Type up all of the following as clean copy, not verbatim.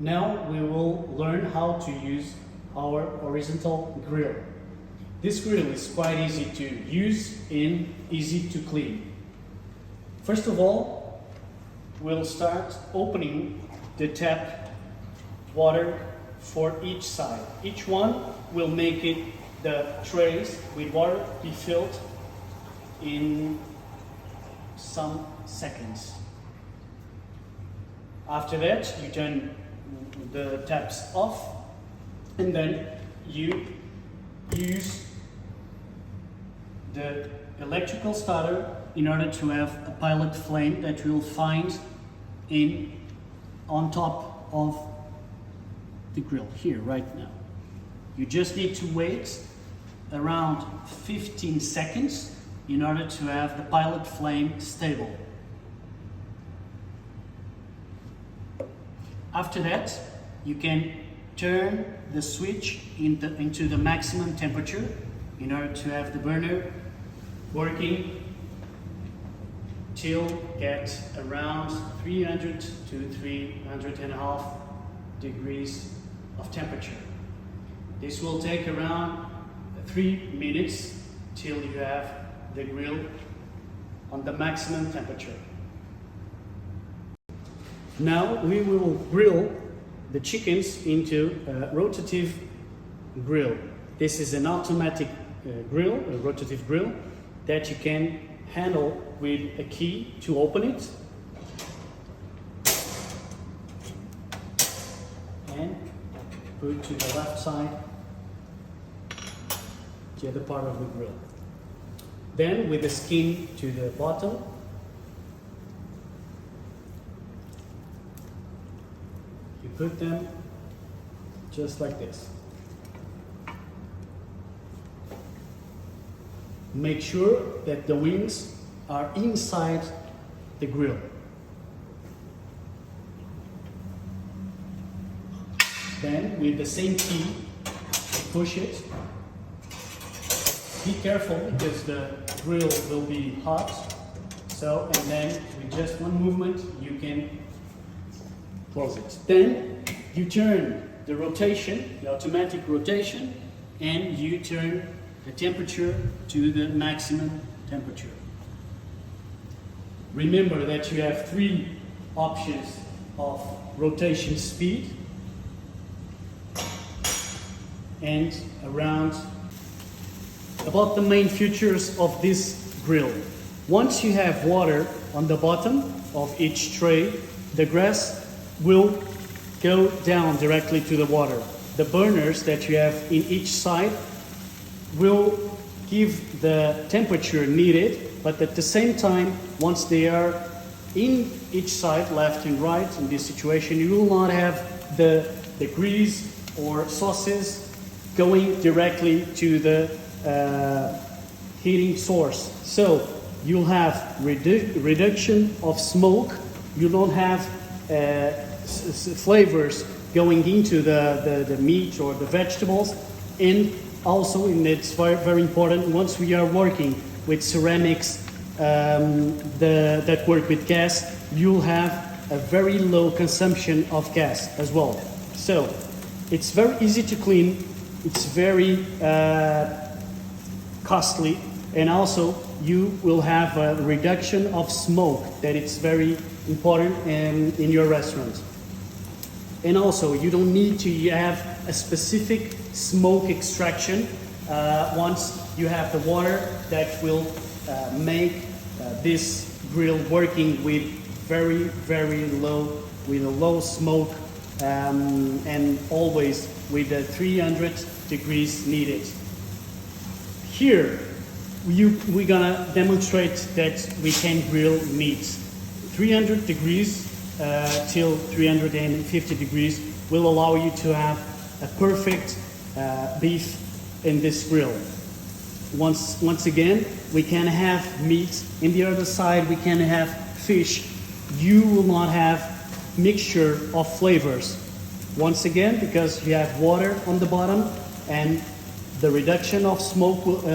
Now we will learn how to use our horizontal grill. This grill is quite easy to use and easy to clean. First of all, we'll start opening the tap water for each side. Each one will make it the trays with water be filled in some seconds. After that, you turn the taps off and then you use the electrical starter in order to have a pilot flame that you'll find on top of the grill here right now. You just need to wait around 15 seconds in order to have the pilot flame stable. After that, you can turn the switch into the maximum temperature in order to have the burner working till get around 300 to 300.5 degrees of temperature. This will take around 3 minutes till you have the grill on the maximum temperature. Now we will grill the chickens into a rotative grill. This is an automatic grill, a rotative grill, that you can handle with a key to open it and put to the left side, the other part of the grill. Then with the skin to the bottom, you put them just like this. Make sure that the wings are inside the grill. Then with the same key, push it. Be careful because the grill will be hot. And then with just one movement, you can close it. Then you turn the rotation, the automatic rotation, and you turn the temperature to the maximum temperature. Remember that you have 3 options of rotation speed and about the main features of this grill. Once you have water on the bottom of each tray, the grass will go down directly to the water. The burners that you have in each side will give the temperature needed, but at the same time, once they are in each side, left and right, in this situation, you will not have the grease or sauces going directly to the heating source. So you'll have reduction of smoke, you don't have flavors going into the meat or the vegetables, and also, and it's very important, once we are working with ceramics that work with gas, you'll have a very low consumption of gas as well. So it's very easy to clean, it's very costly, and also you will have a reduction of smoke that it's very important in your restaurant. And also, you don't need to have a specific smoke extraction once you have the water that will make this grill working with very low smoke and always with the 300 degrees needed. Here, we're gonna demonstrate that we can grill meat. 300 degrees till 350 degrees will allow you to have a perfect beef in this grill. Once again, we can have meat. In the other side, we can have fish. You will not have mixture of flavors. Once again, because you have water on the bottom and the reduction of smoke will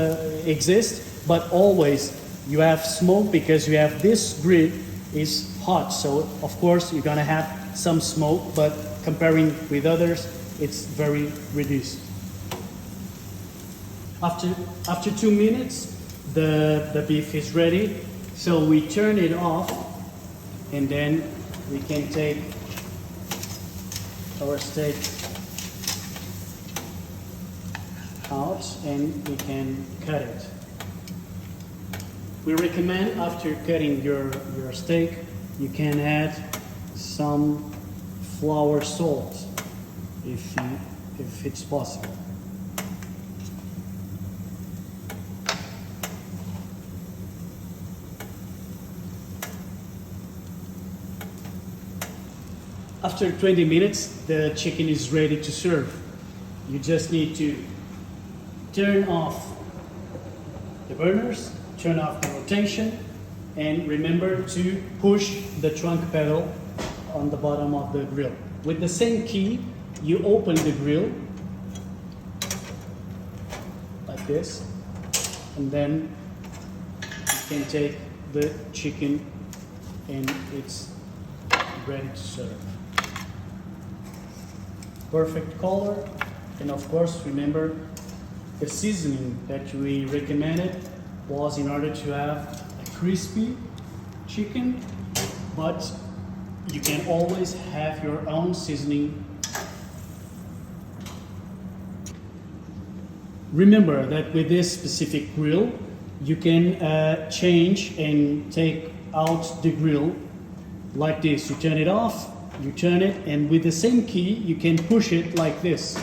exist, but always you have smoke because you have this grill is hot. So of course you're gonna have some smoke, but comparing with others, it's very reduced. After 2 minutes, the beef is ready. So we turn it off, and then we can take our steak out and we can cut it. We recommend after cutting your steak, you can add some flour salt if it's possible. After 20 minutes, the chicken is ready to serve. You just need to turn off the burners, turn off the rotation, and remember to push the trunk pedal on the bottom of the grill. With the same key, you open the grill like this, and then you can take the chicken and it's ready to serve. Perfect color, and of course remember the seasoning that we recommended was in order to have a crispy chicken, but you can always have your own seasoning. Remember that with this specific grill, you can change and take out the grill like this. You turn it off, you turn it, and with the same key, you can push it like this.